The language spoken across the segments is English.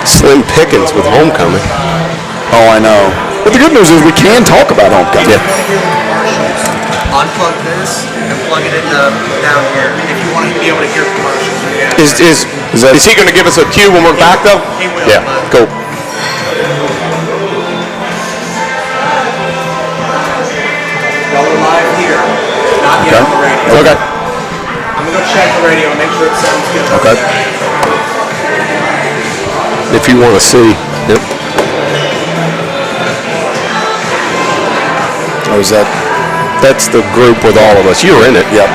slim pickings with homecoming. Oh, I know. But the good news is we can talk about homecoming. Yeah. Unplug this and plug it into down here if you want to be able to hear commercials. Is he going to give us a cue when we're back, though? He will. Yeah, cool. Y'all are live here, not yet on the radio. Okay. I'm going to go check the radio and make sure it sounds good. Okay. If you want to see. Yep. Oh, is that? That's the group with all of us. You were in it. Yep.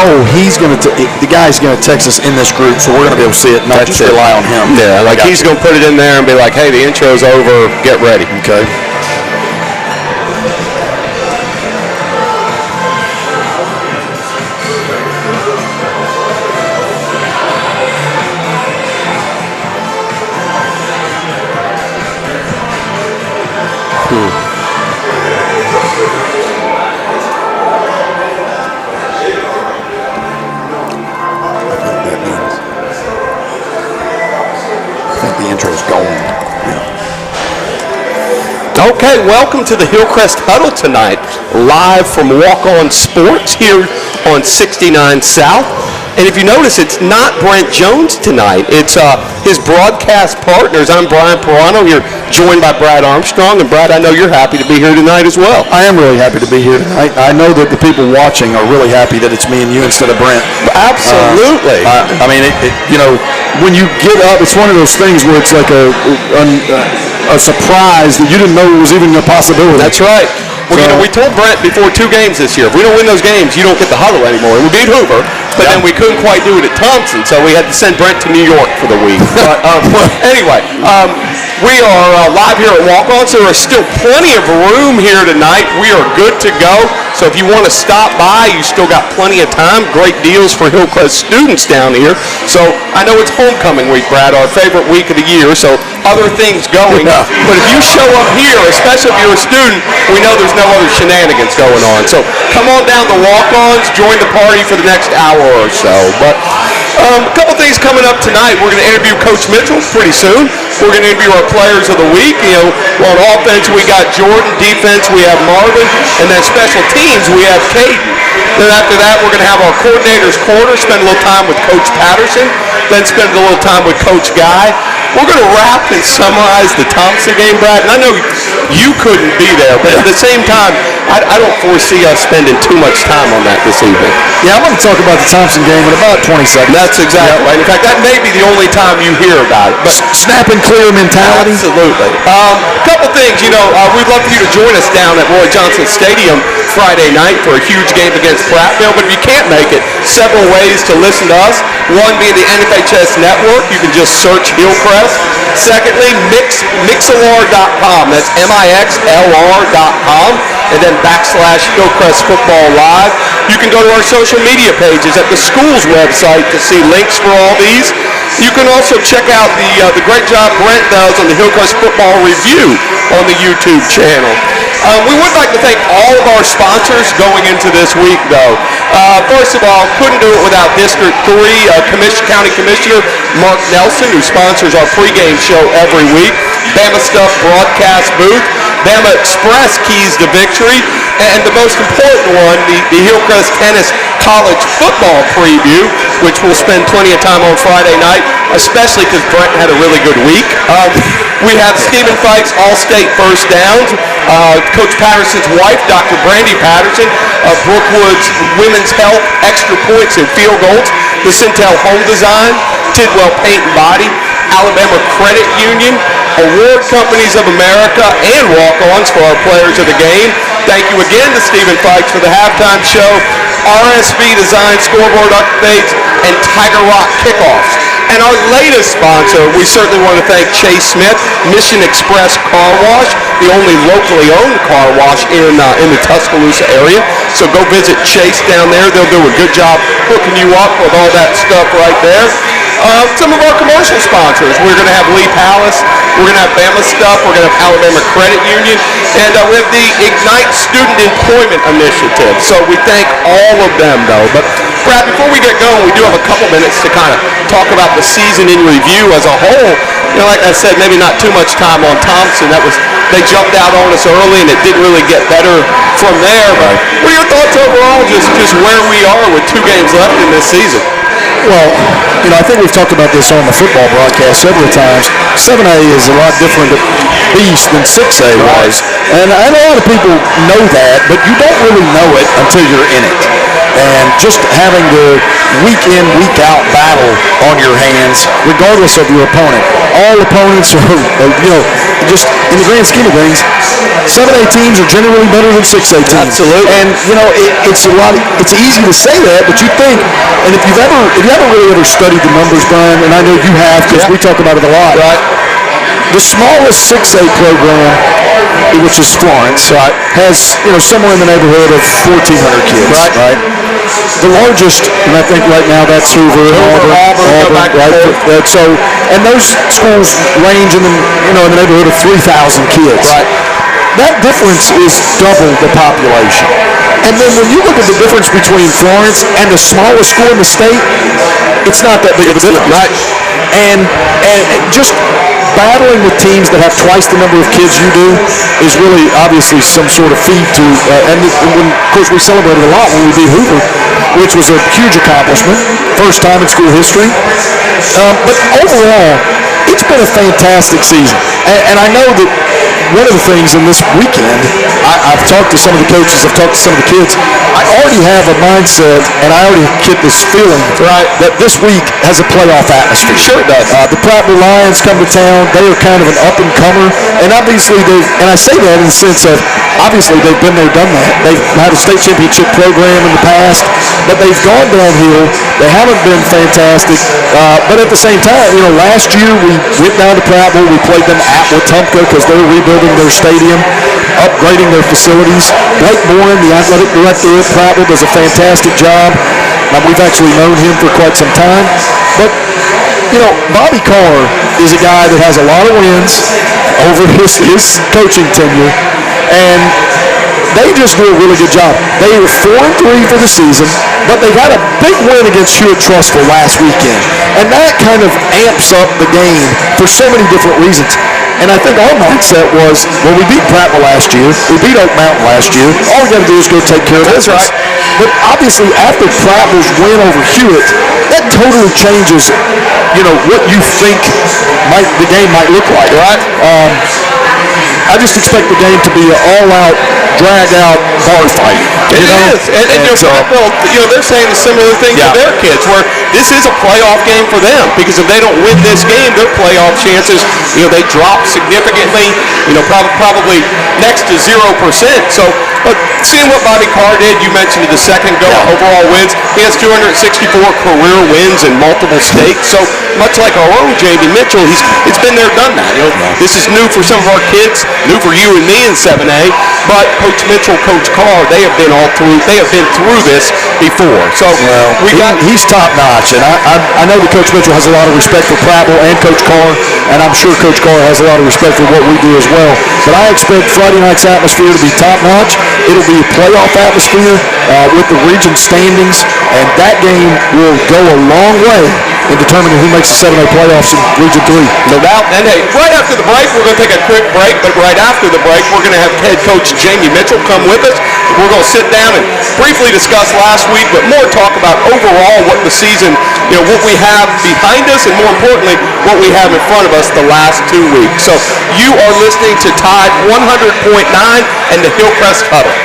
Oh, the guy's going to text us in this group, so we're going to be able to see it, not just rely on him. Yeah, like he's going to put it in there and be like, hey, the intro's over, get ready. Okay. Okay, welcome to the Hillcrest Huddle tonight, live from Walk On Sports here on 69 South. And if you notice, it's not Brent Jones tonight. It's his broadcast partners. I'm Brian Perano here, joined by Brad Armstrong. And Brad, I know you're happy to be here tonight as well. I am really happy to be here tonight. I know that the people watching are really happy that it's me and you instead of Brent. Absolutely. I mean, when you get up, it's one of those things where it's like a surprise that you didn't know was even a possibility. That's right. Well, we told Brent before 2 games this year, if we don't win those games, you don't get the huddle anymore. And we beat Hoover, but then we couldn't quite do it at Thompson, so we had to send Brent to New York for the week. But anyway, we are live here at Walk On, so there's still plenty of room here tonight. We are good to go. So if you want to stop by, you still got plenty of time. Great deals for Hillcrest students down here. So I know it's homecoming week, Brad, our favorite week of the year, so other things going. Yeah. But if you show up here, especially if you're a student, we know there's no other shenanigans going on. So come on down to Walk-Ons, join the party for the next hour or so. But a couple things coming up tonight. We're going to interview Coach Mitchell pretty soon. We're going to interview our players of the week. On offense, we got Jordan. Defense, we have Marvin. And then special teams, we have Caden. Then after that, we're going to have our coordinator's corner, spend a little time with Coach Patterson, then spend a little time with Coach Guy. We're going to wrap and summarize the Thompson game, Brad. And I know you couldn't be there, but at the same time, I don't foresee us spending too much time on that this evening. Yeah, I'm going to talk about the Thompson game in about 20 seconds. That's exactly right. In fact, that may be the only time you hear about it. But snap and clear mentality. Absolutely. A couple things, we'd love for you to join us down at Roy Johnson Stadium Friday night for a huge game against Prattville. But if you can't make it, several ways to listen to us. One being the NFHS Network. You can just search Hillcrest. Secondly, Mixlr.com. That's Mixlr.com. And then /Hillcrest Football Live. You can go to our social media pages at the school's website to see links for all these. You can also check out the great job Brent does on the Hillcrest Football Review on the YouTube channel. We would like to thank all of our sponsors going into this week, though. First of all, couldn't do it without District 3 County Commissioner Mark Nelson, who sponsors our pregame show every week. Bama Stuff broadcast booth. Bama Express keys to victory. And the most important one, the Hillcrest Tennis College Football Preview, which we'll spend plenty of time on Friday night, especially because Brent had a really good week. We have Stephen Fikes All-State First Downs. Coach Patterson's wife, Dr. Brandy Patterson, Brookwood's Women's Health Extra Points and Field Goals, the Centel Home Design, Tidwell Paint and Body, Alabama Credit Union, Award Companies of America, and walk-ons for our players of the game. Thank you again to Stephen Fikes for the halftime show, RSV Design Scoreboard Updates, and Tiger Rock Kickoffs. And our latest sponsor, we certainly want to thank Chase Smith, Mission Express Car Wash, the only locally owned car wash in the Tuscaloosa area. So go visit Chase down there. They'll do a good job hooking you up with all that stuff right there. Some of our commercial sponsors. We're going to have Lee Palace. We're going to have Bama Stuff. We're going to have Alabama Credit Union. And we have the Ignite Student Employment Initiative. So we thank all of them, though. But Brad, before we get going, we do have a couple minutes to kind of talk about the season in review as a whole. Like I said, maybe not too much time on Thompson. They jumped out on us early, and it didn't really get better from there. But what are your thoughts overall, just where we are with 2 games left in this season? Well, I think we've talked about this on the football broadcast several times. 7A is a lot different beast than 6A was. And a lot of people know that, but you don't really know it until you're in it. And just having the week in, week out battle on your hands, regardless of your opponent. All opponents are, just in the grand scheme of things, 7A teams are generally better than 6A teams. Absolutely. And, it's easy to say that, but you think, and if you haven't really ever studied the numbers, Brian, and I know you have because we talk about it a lot. Right. The smallest 6A program, which is Florence, has somewhere in the neighborhood of 1,400 kids. Right. The largest, and I think right now that's Hoover, Auburn, right? So, and those schools range in the neighborhood of 3,000 kids. Right. That difference is double the population. And then when you look at the difference between Florence and the smallest school in the state, it's not that big of a difference. Right. And just battling with teams that have twice the number of kids you do is really obviously some sort of feat to, and of course we celebrated a lot when we beat Hoover, which was a huge accomplishment, first time in school history. But overall, it's been a fantastic season. And I know that one of the things in this weekend, I've talked to some of the coaches, I've talked to some of the kids, I already have a mindset, and I already get this feeling that this week has a playoff atmosphere. Sure it does. The Prattville Lions come to town. They are kind of an up-and-comer, and obviously and I say that in the sense of, obviously they've been there, done that. They've had a state championship program in the past, but they've gone downhill. They haven't been fantastic, but at the same time, last year we went down to Prattville. We played them at Wetumpka because they're rebuilding their stadium, upgrading their facilities. Blake Boren, the athletic director at Prattville, does a fantastic job. We've actually known him for quite some time. But, Bobby Carr is a guy that has a lot of wins over his coaching tenure. And they just do a really good job. They were 4-3 for the season, but they got a big win against Hewitt-Trussville last weekend. And that kind of amps up the game for so many different reasons. And I think our mindset was, well, we beat Prattville last year. We beat Oak Mountain last year. All we got to do is go take care of business. Right. But obviously, after Prattville's win over Hewitt, that totally changes, what you think the game might look like. Right. I just expect the game to be an all-out, drag-out bar fight. It is. And Prattville, they're saying a similar thing to their kids, where this is a playoff game for them, because if they don't win this game, their playoff chances, they drop significantly, probably next to 0%. So, seeing what Bobby Carr did, you mentioned it a second ago, overall wins. He has 264 career wins in multiple states. So, much like our own Jamie Mitchell, it's been there, done that. This is new for some of our kids, new for you and me in 7A, but Coach Mitchell, Coach Carr, they have been through this before. So he's top notch, and I know that Coach Mitchell has a lot of respect for Prattville and Coach Carr, and I'm sure Coach Carr has a lot of respect for what we do as well. But I expect Friday night's atmosphere to be top notch. It'll be a playoff atmosphere with the region standings, and that game will go a long way in determining who makes the 7A playoffs in Region 3. No doubt. And hey, right after the break, we're going to take a quick break, but right after the break, we're going to have head coach Jamie Mitchell come with us. We're going to sit down and briefly discuss last week, but more talk about overall what the season, what we have behind us, and more importantly, what we have in front of us the last 2 weeks. So you are listening to Tide 100.9 and the Hillcrest Huddle.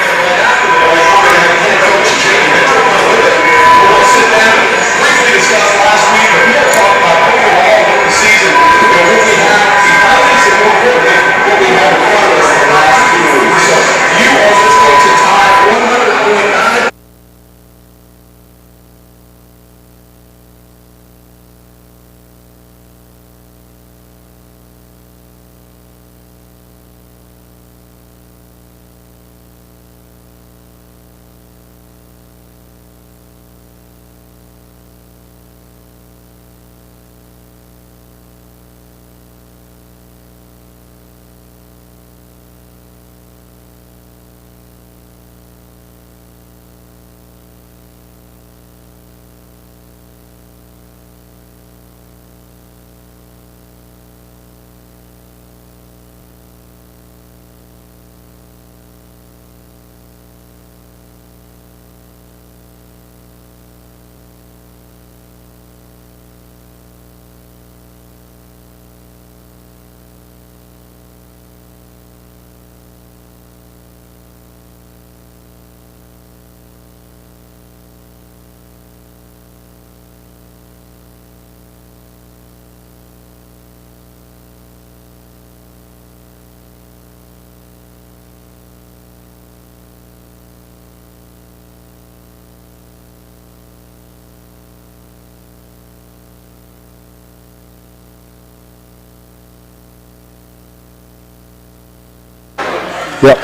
Yep.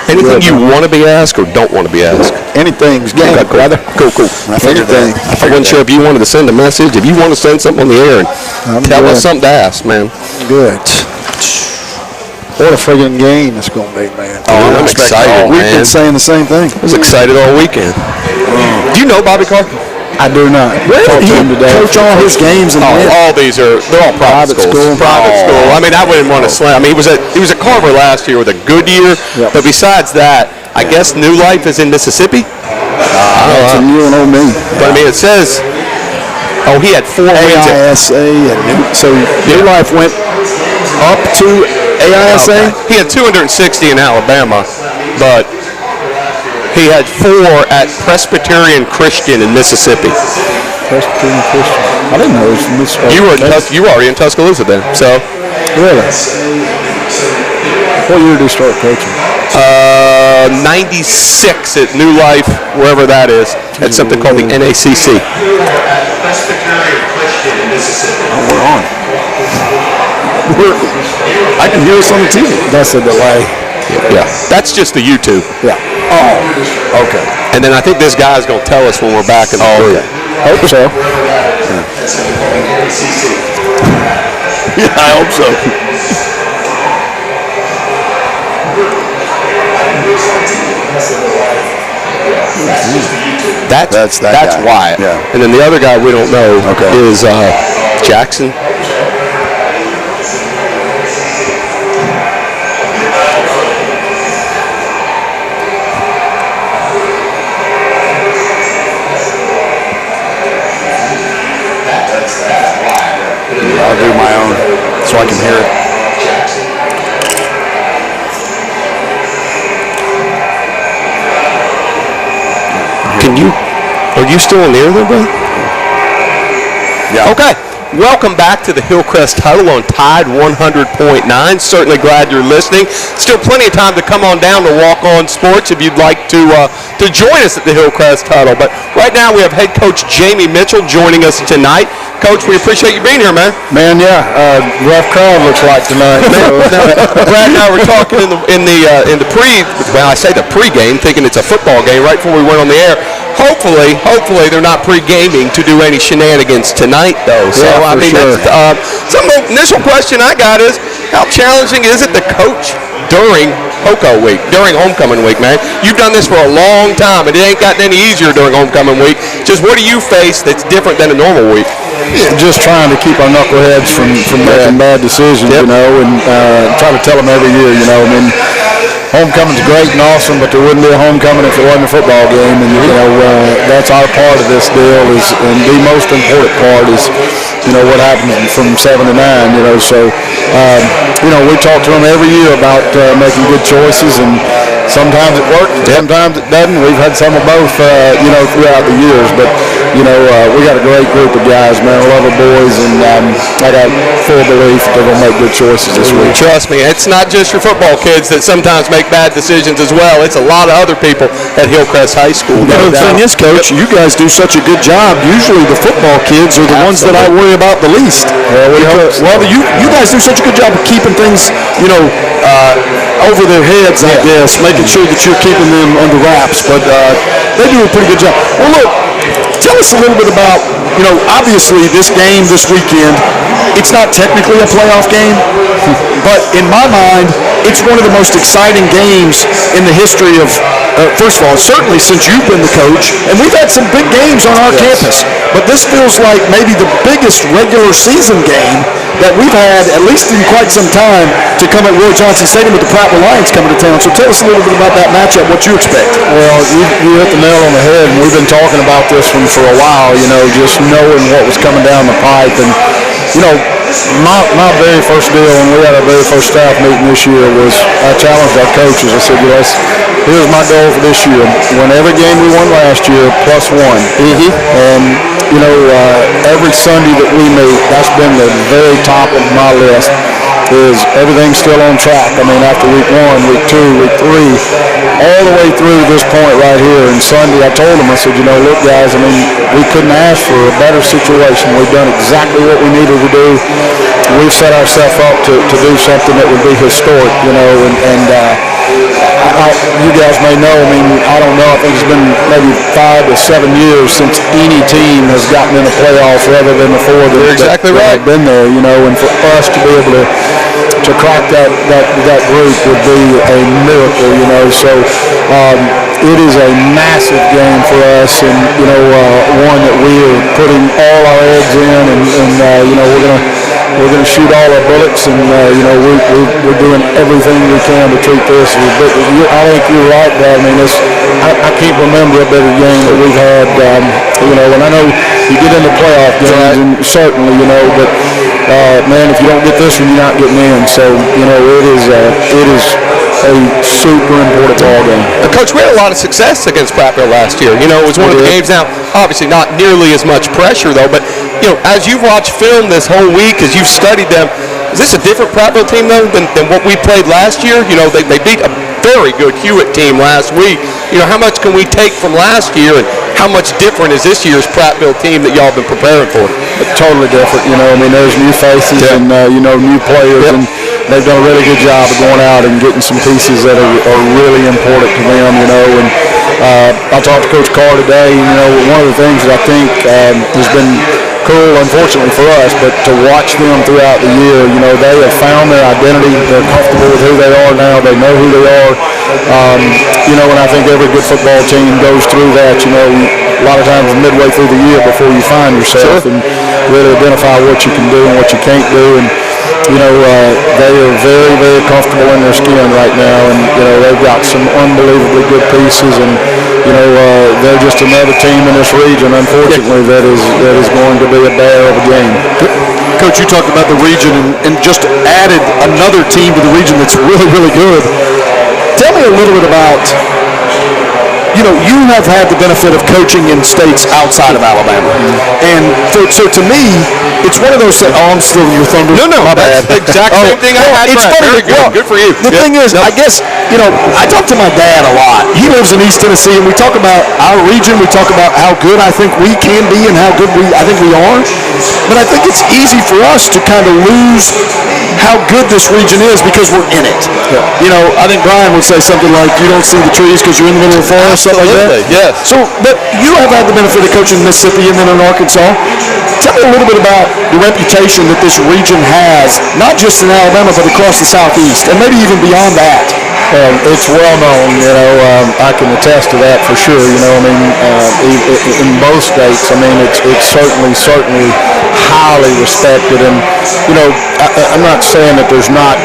Anything you want to be asked or don't want to be asked? Anything's game, Okay, brother. Cool. Anything. I wasn't sure if you wanted to send a message, if you want to send something on the air, and tell us something to ask, man. Good. What a friggin' game it's going to be, man. Oh, I'm excited, We've man. been saying the same thing. I was excited all weekend. Do you know Bobby Carr? I do not. Talked to him today. Coach all his games and all these they're all private schools. Private school. I mean, I wouldn't want to slam. I mean, he was at Carver last year with a good year. Yep. But besides that, I guess New Life is in Mississippi. That's a you and me. But I mean, it says, he had 4 wins. AISA, so New Life went up to AISA. Okay. He had 260 in Alabama, but he had 4 at Presbyterian Christian in Mississippi. Presbyterian Christian. I didn't know it was in Mississippi. You were already in Tuscaloosa then, so. Really? What year did you start coaching? 96 at New Life, wherever that is, at something called the NACC. Presbyterian Christian in Mississippi. Oh, we're on. I can hear us on the TV. That's a delay. Yeah, that's just the YouTube. Yeah. Oh, okay. And then I think this guy's going to tell us when we're back in the booth. Okay. Hope so. Yeah, I hope so. That's Wyatt. Yeah. And then the other guy we don't know is Jackson. I'll do my own so I can hear it. Are you still in there, brother? Yeah. Okay. Welcome back to the Hillcrest Huddle on Tide 100.9. Certainly glad you're listening. Still plenty of time to come on down to Walk On Sports if you'd like to join us at the Hillcrest Huddle. But right now we have head coach Jamie Mitchell joining us tonight. Coach, we appreciate you being here, man. Man, yeah, rough crowd looks like tonight. Brad and I were talking in the pre-game, thinking it's a football game right before we went on the air. Hopefully they're not pre-gaming to do any shenanigans tonight, though. So yeah, I mean, sure. some initial question I got is, how challenging is it to coach during HOCO week, during homecoming week, man? You've done this for a long time, and it ain't gotten any easier during homecoming week. Just what do you face that's different than a normal week? Yeah, just trying to keep our knuckleheads from making bad decisions, and try to tell them every year, I mean, homecoming's great and awesome, but there wouldn't be a homecoming if it wasn't a football game, and that's our part of this deal. And the most important part is what happens from 7 to 9. So we talk to them every year about making good choices, and sometimes it works, sometimes it doesn't. We've had some of both, throughout the years, but we got a great group of guys, man. I love our boys, and I got full belief they're gonna make good choices this week. Trust me, it's not just your football kids that sometimes make bad decisions as well. It's a lot of other people at Hillcrest High School. The thing is, Coach, you guys do such a good job. Usually the football kids are the ones that I worry about the least. You guys do such a good job of keeping things, over their heads, I guess, making sure that you're keeping them under wraps. But they do a pretty good job. Well, look, tell us a little bit about, obviously this game this weekend, it's not technically a playoff game, but in my mind, it's one of the most exciting games in the history of, first of all, certainly since you've been the coach, and we've had some big games on our campus, but this feels like maybe the biggest regular season game that we've had, at least in quite some time, to come at Roy Johnson Stadium with the Prattville Lions coming to town. So tell us a little bit about that matchup, what you expect. Well, you hit the nail on the head, and we've been talking about this one for a while, just knowing what was coming down the pipe. And, my very first deal when we had our very first staff meeting this year was I challenged our coaches. I said, here's my goal for this year. Win every game we won last year, plus one. And, every Sunday that we meet, that's been the very top of my list. Is everything still on track? I mean, after week 1, week 2, week 3, all the way through this point right here. And Sunday, I told them, I said, look, guys, I mean, we couldn't ask for a better situation. We've done exactly what we needed to do. We've set ourselves up to do something that would be historic, and you guys may know, I mean, I don't know, I think it's been maybe 5 to 7 years since any team has gotten in the playoffs rather than the 4 that, You're exactly right. have been there, and for us to be able to crack that group would be a miracle, so it is a massive game for us, and one that we are putting all our eggs in, and we're gonna shoot all our bullets, and we're doing everything we can to treat this. But I think you're right, Brad. I mean, I can't remember a better game that we've had. And I know you get into playoff games, and certainly, but man, if you don't get this one, you're not getting in. So it is a super important ball game. Coach, we had a lot of success against Prattville last year. It was one of the games now, obviously not nearly as much pressure, though, but, as you've watched film this whole week, as you've studied them, is this a different Prattville team, though, than what we played last year? They beat a very good Hewitt team last week. How much can we take from last year, and how much different is this year's Prattville team that y'all have been preparing for? Totally different. There's new faces and, new players, and they've done a really good job of going out and getting some pieces that are really important to them, and I talked to Coach Carr today. One of the things that I think has been cool, unfortunately for us, but to watch them throughout the year, they have found their identity. They're comfortable with who they are now. They know who they are. And I think every good football team goes through that, a lot of times midway through the year before you find yourself and really identify what you can do and what you can't do. And they are very, very comfortable in their skin right now, and they've got some unbelievably good pieces, and they're just another team in this region, unfortunately, that is going to be a bear of a game. Coach, you talked about the region and just added another team to the region that's really, really good. Tell me a little bit about, you have had the benefit of coaching in states outside of Alabama. And so to me, it's one of those things. Oh, I'm still in your thunder. No, my bad. That's the exact same thing I had. It's funny. Very good. Good for you. The thing is, I guess, I talk to my dad a lot. He lives in East Tennessee, and we talk about our region. We talk about how good I think we can be and how good I think we are. But I think it's easy for us to kind of lose how good this region is because we're in it. I think Brian would say something like, you don't see the trees because you're in the middle of the forest, something like that. Yes. So, but you have had the benefit of coaching in Mississippi and then in Arkansas. Tell me a little bit about the reputation that this region has, not just in Alabama, but across the Southeast, and maybe even beyond that. It's well known, I can attest to that for sure. In both states, it's certainly highly respected, and I'm not saying that there's not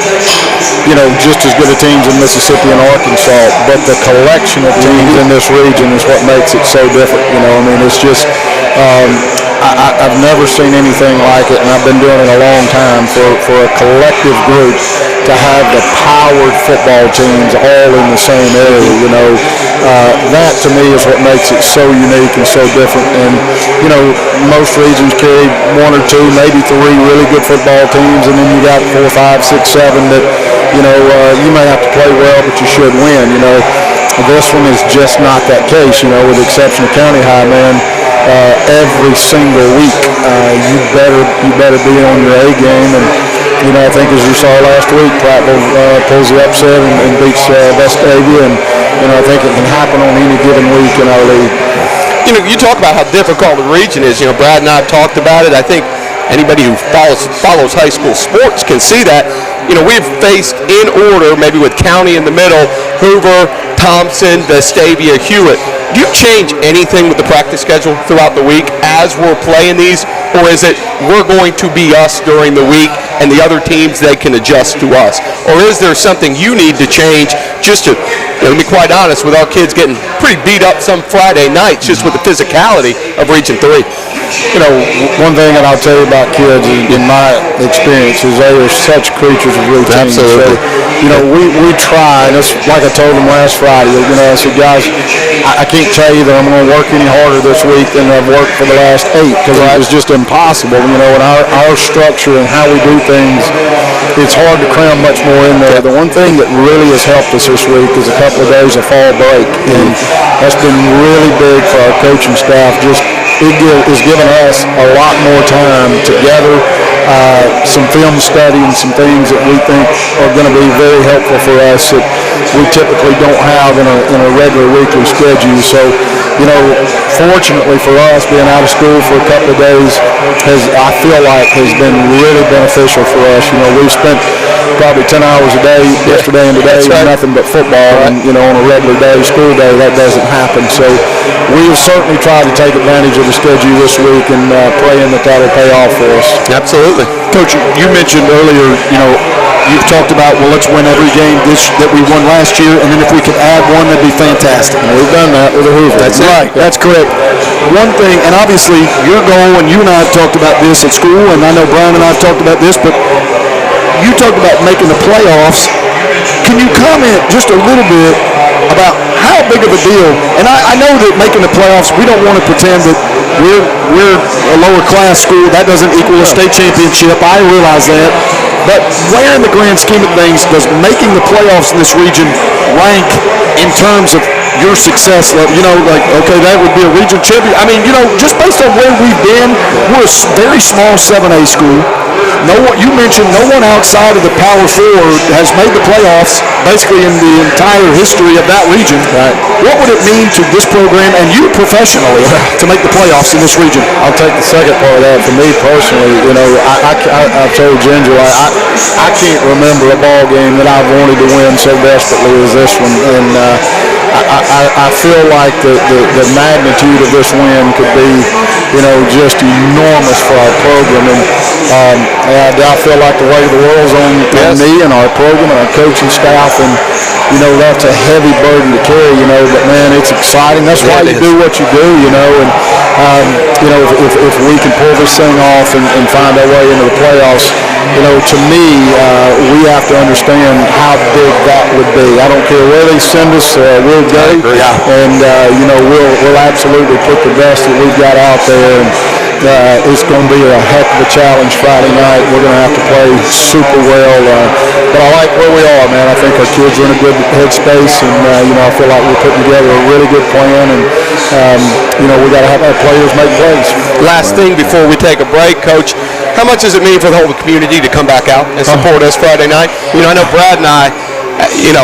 just as good of teams in Mississippi and Arkansas, but the collection of teams in this region is what makes it so different. It's just I've never seen anything like it, and I've been doing it a long time for a collective group to have the powered football teams all in the same area. That to me is what makes it so unique and so different. And most regions carry 1 or 2, maybe 3 really good football teams, and then you got 4, 5, 6, 7 that you may have to play well, but you should win. This one is just not that case. With the exception of County High, man. Every single week, you better be on your A game, and I think as you saw last week, Prattville pulls the upset and beats Vestavia, and I think it can happen on any given week in our league. You talk about how difficult the region is. Brad and I have talked about it. I think anybody who follows high school sports can see that. We've faced in order, maybe with County in the middle, Hoover, Thompson, Vestavia, Hewitt. Do you change anything with the practice schedule throughout the week as we're playing these, or is it we're going to be us during the week and the other teams, they can adjust to us? Or is there something you need to change just to, to be quite honest, with our kids getting pretty beat up some Friday nights just with the physicality of Region 3? One thing that I'll tell you about kids in my experience is they are such creatures of routine. Absolutely. So, we try, and it's like I told them last Friday, I said, guys, I can't tell you that I'm going to work any harder this week than I've worked for the last 8, because it was just impossible. And our structure and how we do things, it's hard to cram much more in there. The one thing that really has helped us this week is a couple of days of fall break, and that's been really big for our coaching staff. It has given us a lot more time together some film study and some things that we think are going to be very helpful for us that we typically don't have in a regular weekly schedule. So, fortunately for us, being out of school for a couple of days I feel like has been really beneficial for us. We've spent probably 10 hours a day yesterday and today with nothing but football, and on a regular day, school day, that doesn't happen. So we've certainly tried to take advantage of the schedule this week and praying that that'll pay off for us. Absolutely. Coach, you mentioned earlier, you've talked about, well, let's win every game that we won last year, and then if we could add one, that'd be fantastic. And we've done that with the Hoover. That's right. That's correct. One thing, and obviously your goal, and you and I have talked about this at school, and I know Brian and I have talked about this, but you talked about making the playoffs. Can you comment just a little bit about how big of a deal? And I know that making the playoffs, we don't want to pretend that we're a lower class school. That doesn't equal a state championship. I realize that. But where in the grand scheme of things does making the playoffs in this region rank in terms of your success level? Okay, that would be a region champion. I mean, just based on where we've been, we're a very small 7A school. No one, you mentioned no one outside of the Power Four has made the playoffs basically in the entire history of that region. Right. What would it mean to this program and you professionally to make the playoffs in this region? I'll take the second part of that. For me personally, I've told Ginger, I can't remember a ball game that I've wanted to win so desperately as this one, and I feel like the magnitude of this win could be, just enormous for our program, and I feel like the weight of the world's on me and our program and our coaching staff, and that's a heavy burden to carry, but man, it's exciting. That's why you do what you do, and if we can pull this thing off and find our way into the playoffs, to me, we have to understand how big that would be. I don't care where they send us, we'll go, and we'll absolutely put the best that we've got out there. And it's going to be a heck of a challenge Friday night. We're going to have to play super well, but I like where we are, man. I think our kids are in a good headspace, and I feel like we're putting together a really good plan, and we got to have our players make plays. Last thing before we take a break, Coach, how much does it mean for the whole community to come back out and support us Friday night? I know Brad and I,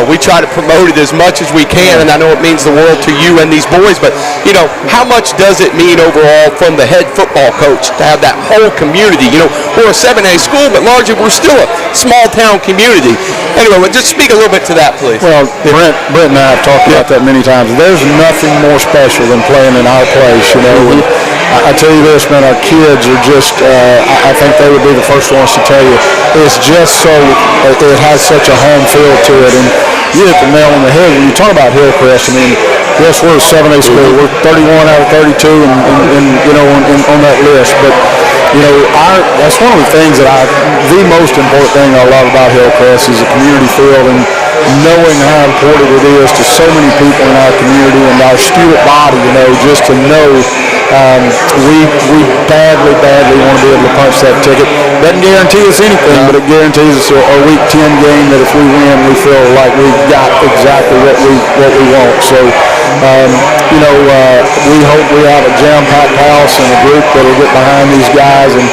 we try to promote it as much as we can, and I know it means the world to you and these boys, but, how much does it mean overall from the head football coach to have that whole community? We're a 7A school, but largely we're still a small-town community. Anyway, just speak a little bit to that, please. Well, Brent and I have talked about that many times. There's nothing more special than playing in our place, and I tell you this, man, our kids are just, I think they would be the first ones to tell you, it's just so, it has such a home feel to it, and you hit the nail on the head when you talk about Hillcrest. I mean, yes, we're a 7A school, we're 31 out of 32 on that list, but that's one of the things that the most important thing I love about Hillcrest is the community feel, and knowing how important it is to so many people in our community and our student body, just to know we badly want to be able to punch that ticket. Doesn't guarantee us anything, but it guarantees us a Week 10 game that if we win, we feel like we've got exactly what we want. So, we hope we have a jam-packed house and a group that will get behind these guys, and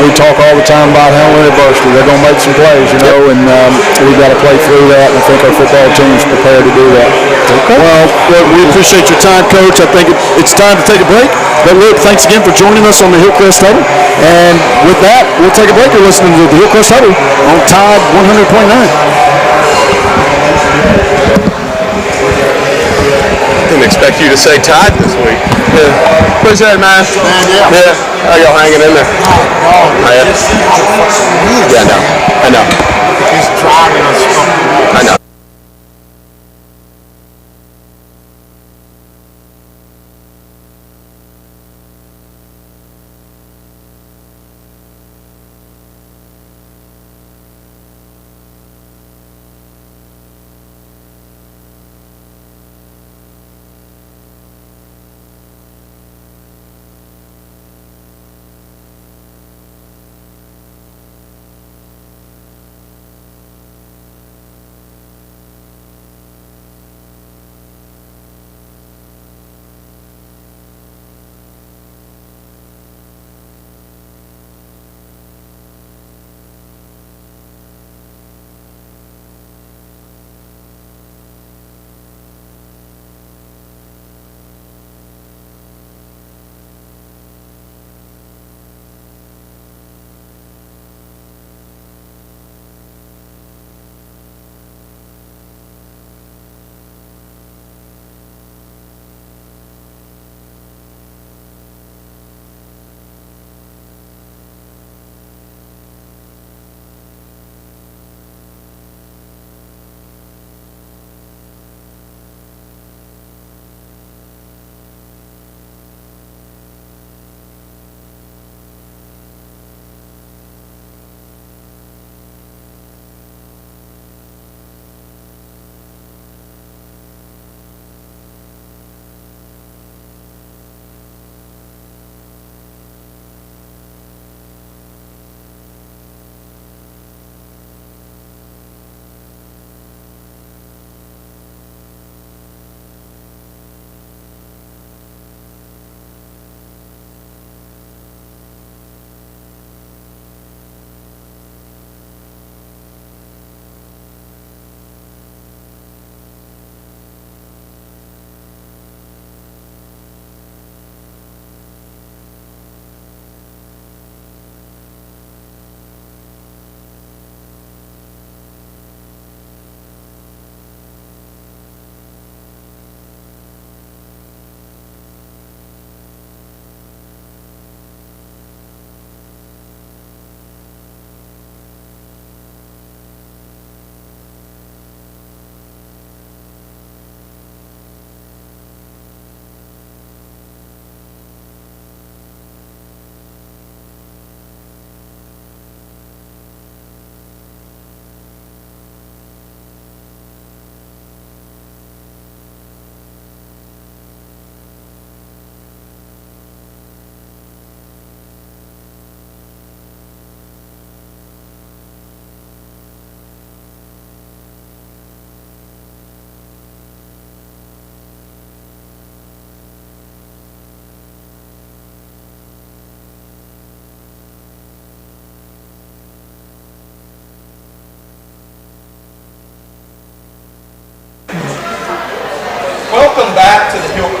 we talk all the time about Hamlin University. They're going to make some plays, and we've got to play through that, and I think our football team's prepared to do that. Okay. Well, we appreciate your time, Coach. I think it's time to take a break. But Luke, thanks again for joining us on the Hillcrest Huddle. And with that, we'll take a break. You're listening to the Hillcrest Huddle on Tide 100.9. Didn't expect you to say Tide this week. Yeah. What's that, man? Yeah. How y'all hanging in there? Yeah, I know. He's driving us. I know.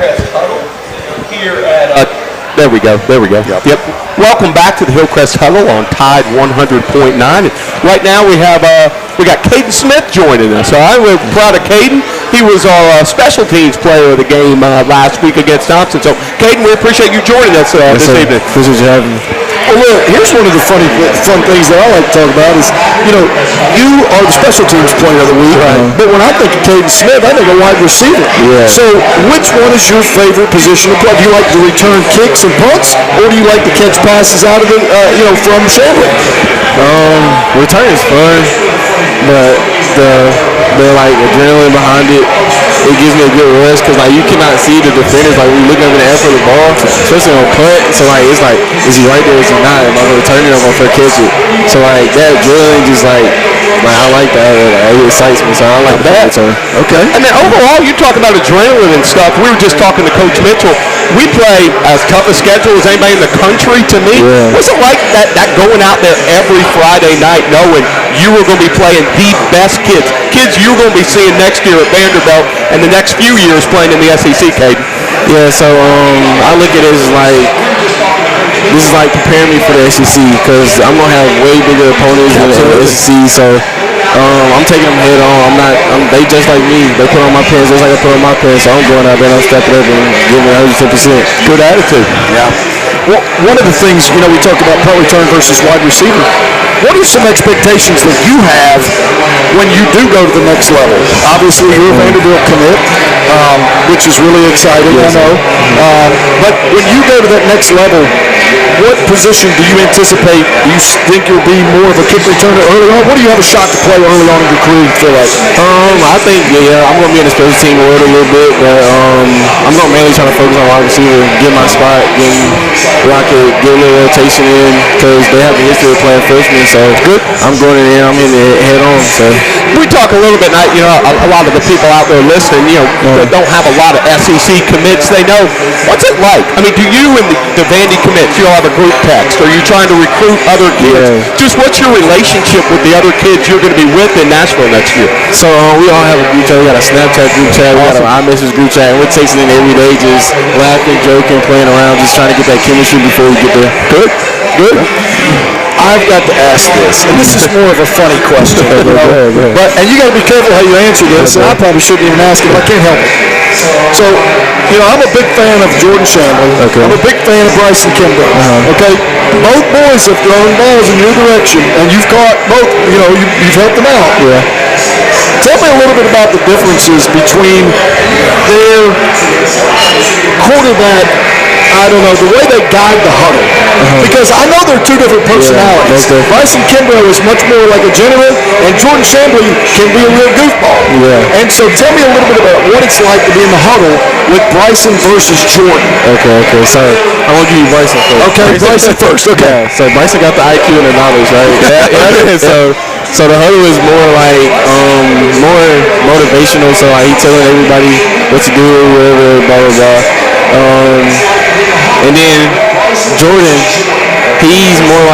Hillcrest Huddle here at. There we go. Yep. Welcome back to the Hillcrest Huddle on Tide 100.9. Right now we got Caden Smith joining us. We're proud of Caden. He was our special teams player of the game last week against Thompson. So, Caden, we appreciate you joining us this evening. Appreciate you having me. Well, look, here's one of the fun things that I like to talk about is, you are the special teams player of the week, but when I think of Caden Smith, I think of wide receiver. Yeah. So, which one is your favorite position to play? Do you like to return kicks and punts, or do you like to catch passes out of the, from Shanley? Return is fun, but the adrenaline behind it gives me a good rush because you cannot see the defenders when you look up in the air for the ball, especially on punt. So it's is he right there? Is he not? Am I going to return it? Am I going to catch it? So that adrenaline just I like that. It excites me. So I like that return. Okay. And then overall, you talk about adrenaline and stuff. We were just talking to Coach Mitchell. We play as tough a schedule as anybody in the country. To me, what's it like that going out there every Friday night, knowing you were going to be playing the best kids you're going to be seeing next year at Vanderbilt and the next few years playing in the SEC, Caden? Yeah, so I look at it as this is preparing me for the SEC because I'm going to have way bigger opponents than the SEC. So I'm taking them head on. They just like me. They put on my pants just like I put on my pants. So I'm going out there and I'm stepping up and giving it 110%. Good attitude. Yeah. Well, one of the things, we talked about punt return versus wide receiver. What are some expectations that you have when you do go to the next level? Obviously, you're a Vanderbilt commit, which is really exciting, I know. But when you go to that next level, what position do you anticipate? Do you think you'll be more of a kick returner early on? What do you have a shot to play early on in your career, you feel like? I think, I'm going to be in the special team world a little bit, but I'm going to mainly try to focus on wide receiver, get my spot, where I could get a little rotation in because they have the history of playing freshmen. So good. I'm going in there. I'm in there head on. So we talk a little bit now. A lot of the people out there listening, that don't have a lot of SEC commits. They know what's it like. I mean, do you and the Vandy commits? You all have a group text. Are you trying to recruit other kids? Yeah. Just what's your relationship with the other kids you're going to be with in Nashville next year? So we all have a group chat. We got a Snapchat group chat. We got an iMessage group chat. And we're texting in every day, just laughing, joking, playing around, just trying to get that chemistry before we get there. Good. I've got to ask this, and this is more of a funny question, and you got to be careful how you answer this, and I probably shouldn't even ask it, but I can't help it. So, I'm a big fan of Jordan Shanley. Okay. I'm a big fan of Bryson Kimbrough. Okay. Both boys have thrown balls in your direction, and you've caught both. You've helped them out. Yeah. Tell me a little bit about the differences between their quarterback. I don't know, the way they guide the huddle. Because I know they're two different personalities. Yeah, Bryson Kimbrough is much more like a gentleman, and Jordan Shanley can be a real goofball. Yeah. And so tell me a little bit about what it's like to be in the huddle with Bryson versus Jordan. Okay. So I want to give you Bryson first. Okay, Bryson first. Okay. Yeah, so Bryson got the IQ and the knowledge, right? So the huddle is more more motivational. So he telling everybody what to do, whatever, blah blah blah. And then Jordan, he's more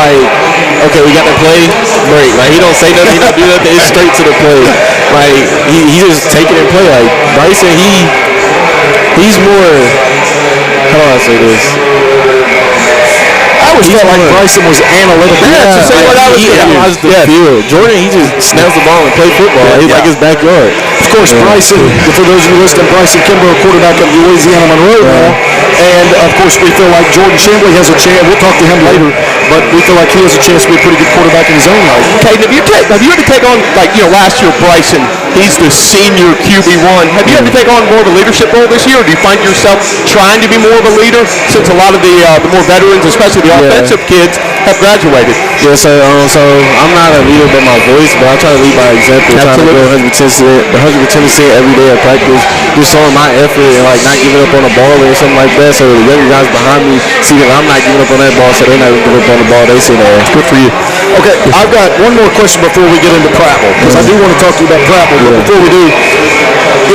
okay, we got to play, break. He don't say nothing, he don't do nothing, it's straight to the play. He just take it and play. Bryson, he's more, how do I say this? I always felt like Bryson was analytical. Analyzed the field. Jordan, he just snaps the ball and play football. He's like his backyard. Of course, Bryson, for those of you listening, Bryson Kimbrough, quarterback of Louisiana Monroe now. And, of course, we feel like Jordan Shanley has a chance. We'll talk to him later, but we feel like he has a chance to be a pretty good quarterback in his own right. Okay, have you had to take on, last year Bryson, he's the senior QB1. Have you had to take on more of a leadership role this year, or do you find yourself trying to be more of a leader since a lot of the more veterans, especially the offensive kids, have graduated? Yeah, so I'm not a leader by my voice, but I try to lead by example. Absolutely. Trying to go 110% every day at practice, just showing my effort and not giving up on the ball or something like that. So the younger guys behind me see that I'm not giving up on that ball, so they're not giving up on the ball. They see that. It's good for you. Okay, I've got one more question before we get into Prattville, because I do want to talk to you about Prattville. But before we do,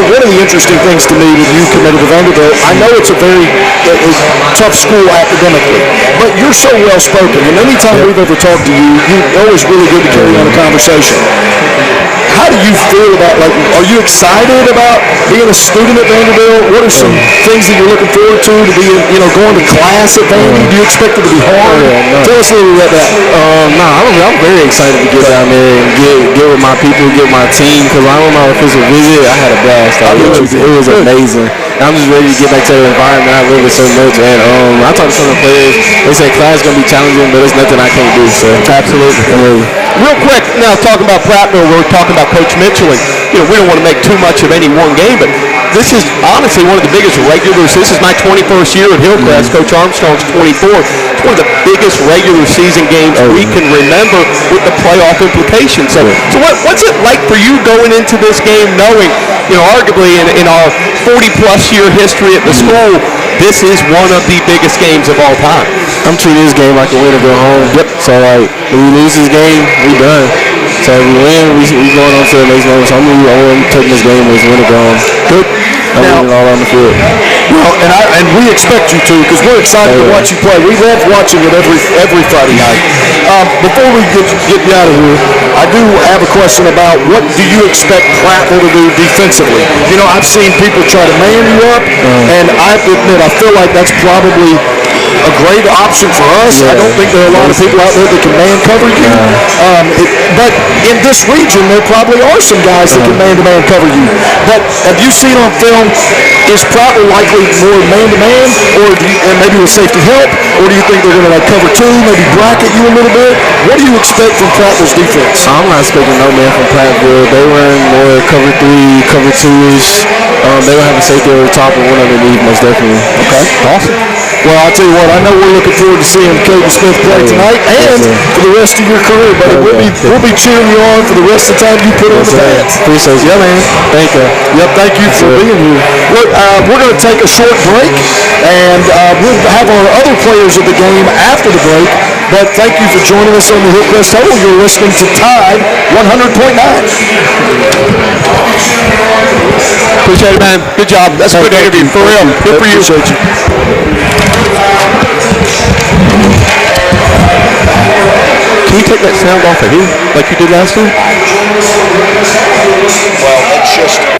one of the interesting things to me when you committed to Vanderbilt, I know it's a very tough school academically, but you're so well spoken, and anytime we've ever talked to you, you're always really good to carry on a conversation. how do you feel about, like, are you excited about being a student at Vanderbilt? What are some things that you're looking forward to being, going to class at Vandy? Do you expect it to be hard? Tell us a little bit about that. I'm very excited to get down there and get with my people, get with my team, because I on my official visit, I had a blast. It was amazing. And I'm just ready to get back to the environment. I love it so much. And I talked to some of the players. They say class is going to be challenging, but it's nothing I can't do. So absolutely. Real quick, now talking about Prattville, we're talking about Coach Mitchell. And, we don't want to make too much of any one game, but this is honestly one of the biggest regulars. This is my 21st year at Hillcrest. Coach Armstrong's 24th. It's one of the biggest regular season games we can remember with the playoff implications. So what's it like for you going into this game knowing, arguably in our 40-plus year history at the school, this is one of the biggest games of all time? I'm treating this game like a win or go home. Yep. So, if we lose this game, we done. So, if we win, we going on to the next game. So, I'm taking this game as win or go home. Good. I'm winning all on the field. Well, and we expect you to, because we're excited to watch you play. We love watching it every Friday night. Before we get you out of here, I do have a question about what do you expect Prattville to do defensively? I've seen people try to man you up, and I admit I feel like that's probably a great option for us. I don't think there are a lot of people out there that can man cover you. But in this region, there probably are some guys that can man-to-man cover you. But have you seen on film, is Prattville likely more man-to-man, or and maybe with safety help, or do you think they're going to cover two, maybe bracket you a little bit? What do you expect from Prattville's defense? I'm not expecting no man from Prattville. They run more cover 3, cover 2-ish. They will have a safety over the top and one underneath, most definitely. Okay, awesome. Well, I'll tell you what, I know we're looking forward to seeing Caden Smith play tonight and for the rest of your career, buddy. We'll be cheering you on for the rest of the time you put on the pads. Appreciate you. Yeah, man. Thank you. Yep, thank you for being here. Look, we're going to take a short break, and we'll have our other players of the game after the break. But thank you for joining us on the Hillcrest Huddle. You're listening to Tide 100.9. Appreciate it, man. Good job. That's a good interview. For real. Good for you. Appreciate you. Can you take that sound off of here like you did last time? Well, it's just...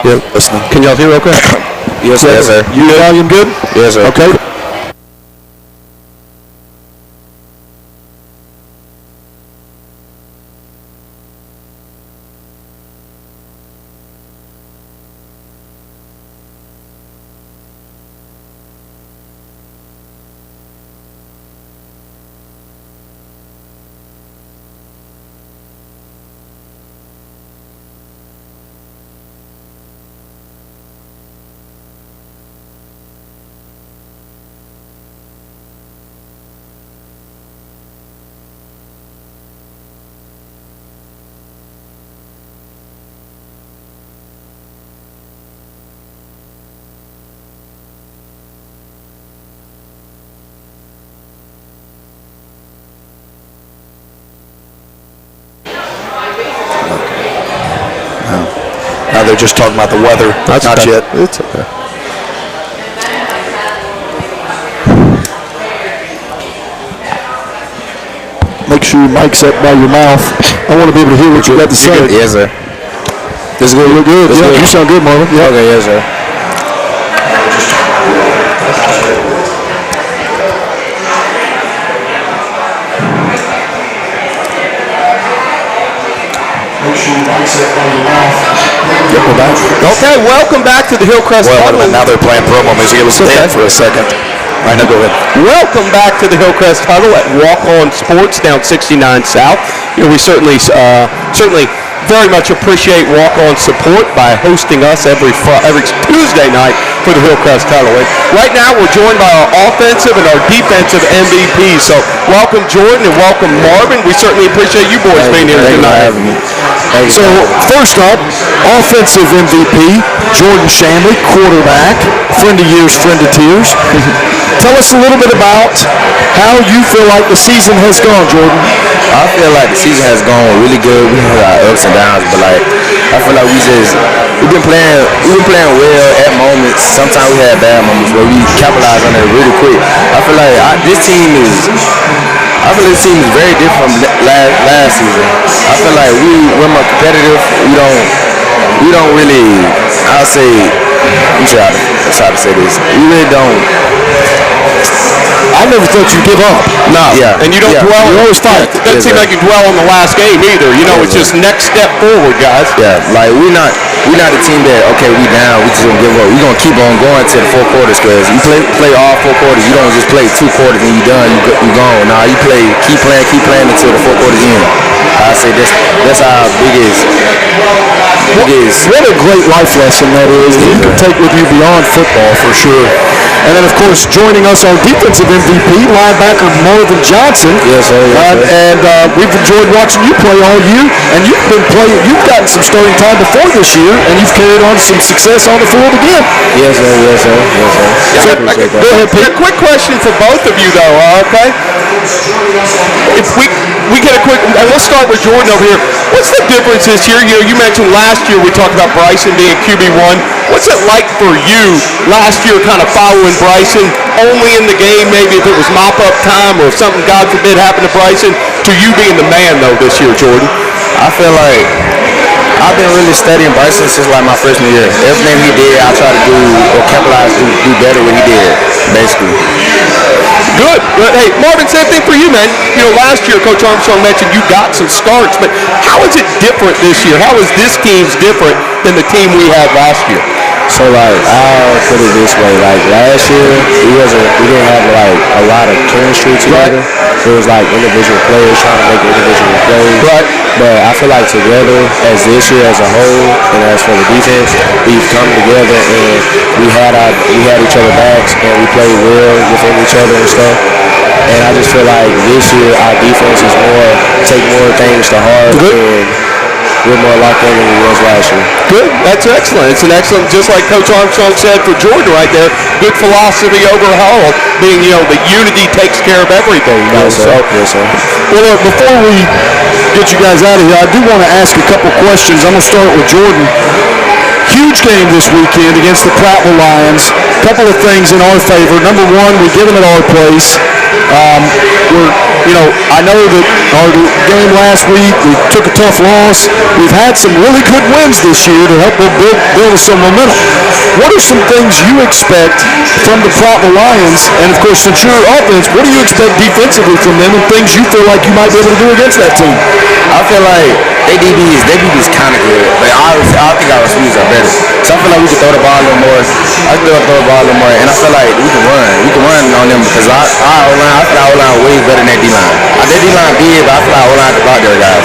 Yep, listening. Can y'all hear okay? Yes, sir. You volume good? Yes, sir. Okay. just talking about the weather. Not yet. It's okay. Make sure your mic's up by your mouth. I want to be able to hear what you got to say. Yes, sir. This is going to look good. Yeah, you sound good, Marvin. Yeah. Okay, yes, sir. Yep, we're back. Okay, welcome back to the Hillcrest Huddle. Now they're playing promo music. It was dead for a second. All right, now go ahead. Welcome back to the Hillcrest Huddle at Walk On Sports down 69 South. You know, we certainly very much appreciate Walk On support by hosting us every Tuesday night for the Hillcrest Huddle. And right now, we're joined by our offensive and our defensive MVPs. So welcome Jordan and welcome Marvin. We certainly appreciate you boys being here tonight. So first up, offensive MVP, Jordan Shanley, quarterback, friend of yours, friend of tears. Tell us a little bit about how you feel like the season has gone, Jordan. I feel like the season has gone really good. We had our ups and downs, but like I feel like we've been playing well at moments. Sometimes we had bad moments, but we capitalized on it really quick. I feel like this team is very different from last season. I feel like we're more competitive. We don't really. I'll say. I'm trying to say this. We really don't. I never thought you'd give up. No. Yeah. And you don't dwell. You always fight. It doesn't seem like you dwell on the last game either. You know, it's just next step forward, guys. Yeah. Like we're not a team that we down. We just gonna give up. We're gonna keep on going to the 4 quarters because you play all 4 quarters. You don't just play 2 quarters and you done. You gone. Nah, you keep playing until the 4 quarters end. I say that's our biggest. What a great life lesson that is that you can take with you beyond football for sure. And then, of course, joining us, our defensive MVP, linebacker Marvin Johnson. Yes, sir. And we've enjoyed watching you play all year. And you've gotten some starting time before this year, and you've carried on some success on the field again. Yes, sir. Yes, sir. Yes, sir. So, go ahead, Pete. A quick question for both of you, though. Okay. If we get a quick, and let's start with Jordan over here. What's the difference this year? You mentioned last year we talked about Bryson being QB1. What's it like for you last year, kind of following Bryson only in the game, maybe if it was mop-up time or if something, God forbid, happened to Bryson, to you being the man, though, this year, Jordan? I feel like I've been really studying Bryson since like my freshman year. Everything he did, I try to do or capitalize to do better what he did, basically. Good. But, hey, Marvin, same thing for you, man. You know, last year, Coach Armstrong mentioned you got some starts, but how is it different this year? How is this team's different than the team we had last year? So like I'll put it this way, like last year we didn't have like a lot of chemistry together. Right. It was like individual players trying to make individual plays. Right. But I feel like together as this year as a whole and as for the defense, we've come together and we had each other backs and we played well within each other and stuff. And I just feel like this year our defense is take more things to heart and we're more locked in than we was last year. Good. That's excellent. It's an excellent, just like Coach Armstrong said for Jordan right there, good philosophy overhaul, being, the unity takes care of everything. Yes, sir. Yes, sir. Well, look, before we get you guys out of here, I do want to ask a couple questions. I'm going to start with Jordan. Huge game this weekend against the Prattville Lions. Couple of things in our favor. Number one, we give them at our place. I know that our game last week, we took a tough loss. We've had some really good wins this year to help build some momentum. What are some things you expect from the Prattville Lions? And, of course, since you're offense, what do you expect defensively from them and things you feel like you might be able to do against that team? I feel like their DBs kind of good, but I think our receivers are better. So I feel like we can throw the ball a little more. And I feel like we can run. We can run on them because I feel like our O-line way better than their D-line. Their D-line big, but I feel like our O-line can block their guys.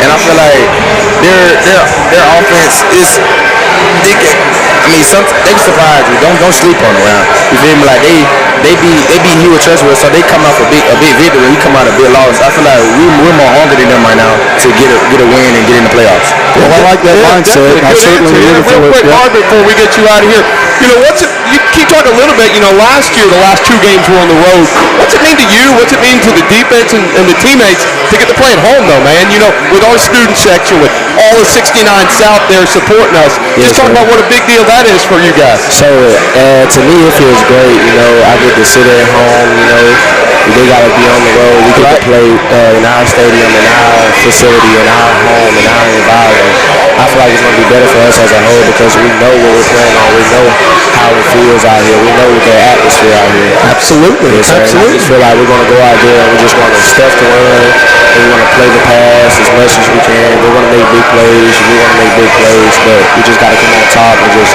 And I feel like their offense is. They can surprise you. Don't sleep on them around. You feel me? Like they beat you with Trustworth, so they come out for a big victory. We come out a big loss. I feel like we're more hungry than them right now to get a win and get in the playoffs. Well, I like that mindset. I certainly real quick, Marvin, before we get you out of here, you keep talking a little bit, last year, the last 2 games were on the road. What's it mean to you? What's it mean to the defense and the teammates to get to play at home, though, man? With our student section, with all the 69 South there supporting us. Just talk about what a big deal that is for you guys. So to me, it feels great. I get to sit at home. They got to be on the road. We get to play in our stadium, in our facility, in our home, in our environment. I feel like it's going to be better for us as a whole because we know what we're playing on. We know how it feels out here. We know the atmosphere out here. Absolutely. Yes, absolutely. I just feel like we're going to go out there and we just want to stuff the run. We want to play the pass as much as we can. We want to make big plays. We want to make big plays, but we just got to come on top and just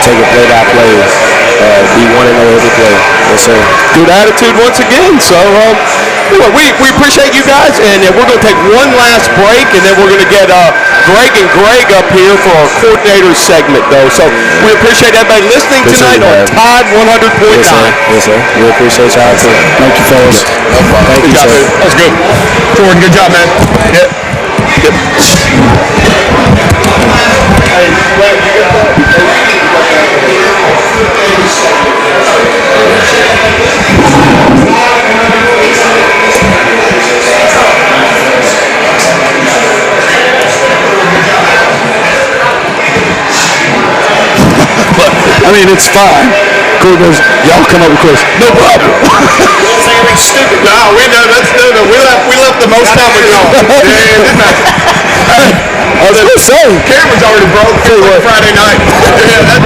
take it play by play. Be 1-0 every play. Yes, sir. Good attitude once again. So we appreciate you guys, and we're going to take one last break, and then we're going to get Greg and Greg up here for our coordinator segment, though. So we appreciate everybody listening tonight on Tide 100.9. Yes, sir. We appreciate y'all too. Thank you, fellas. Thank you, sir. That was good. Jordan, good job, man. Yep. I mean, it's fine. Coordinators, y'all come up with questions. No problem. Stupid. No, we know that's no. We left the most time with y'all. I was going to say. Cameron's already broke Friday night. Yeah, that's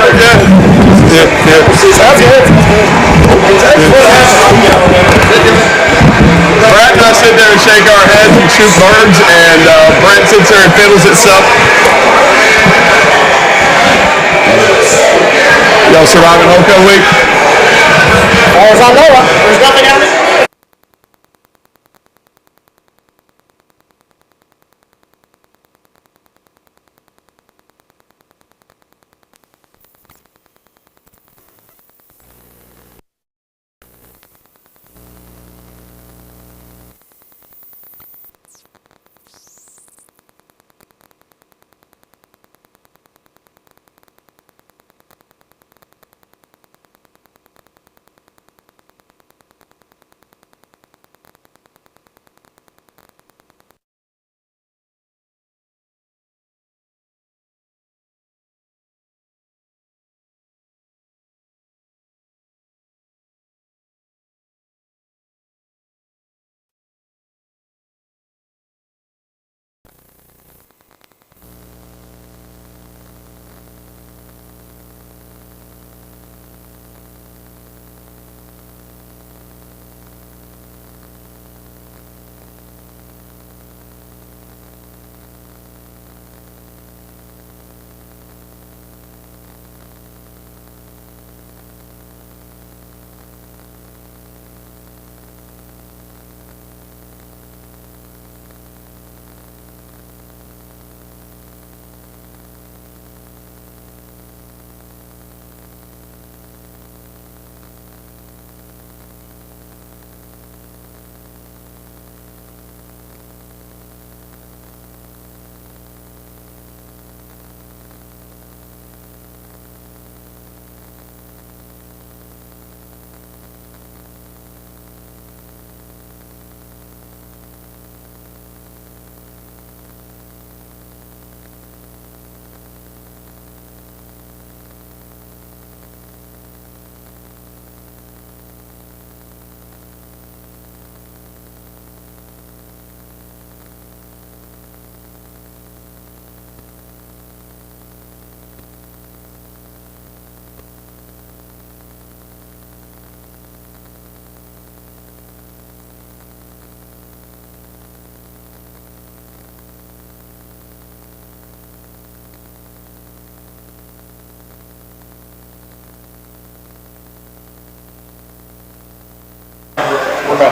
good. Brad and I sit there and shake our heads and shoot birds, and Brent sits there and fiddles at stuff. Y'all surviving Hoco week? As far as I know, there's nothing out there.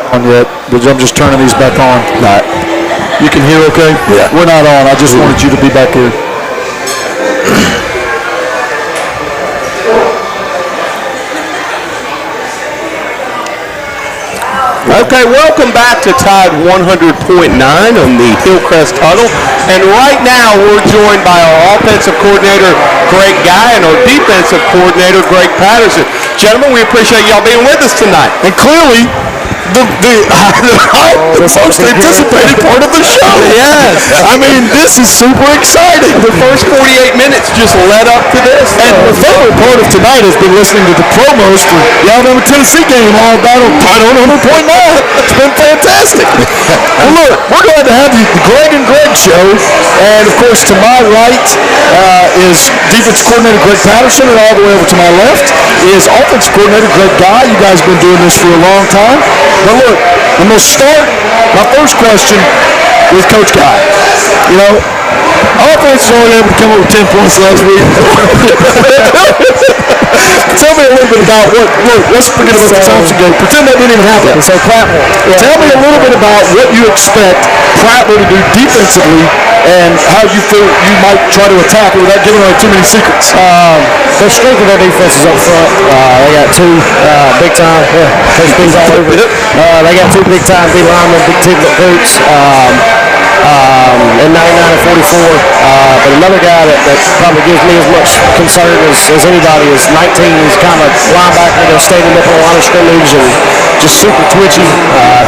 On yet, but I'm just turning these back on. Right. You can hear okay? Yeah. We're not on. I just wanted you to be back here. Okay, welcome back to Tide 100.9 on the Hillcrest Huddle. And right now we're joined by our offensive coordinator, Greg Guy, and our defensive coordinator, Greg Patterson. Gentlemen, we appreciate y'all being with us tonight. And clearly, the most anticipated part of the show. Yes. I mean, this is super exciting. The first 48 minutes just led up to this. And the favorite part of tonight has been listening to the promos for the Alabama-Tennessee game all about on 100.9. It's been fantastic. Well, look, we're glad to have you, the Greg and Greg Show. And, of course, to my right is defense coordinator Greg Patterson, and all the way over to my left is offense coordinator Greg Guy. You guys have been doing this for a long time. But look, I'm going to start my first question with Coach Guy. You know, offense is only able to come up with 10 points last week. Tell me a little bit about let's forget about the Thompson game. Pretend that didn't even happen. So Prattville. Yeah. Tell me a little bit about what you expect Prattville to do defensively and how you feel you might try to attack it without giving away too many secrets. The strength of their defense is up front. They got two big time. Coach B's all over it. They got two big time D linemen, big Tiglet boots. And 99 and 44. But another guy that probably gives me as much concern as anybody is 19. He's kind of linebacker that stayed up on a line of scrimmage and just super twitchy.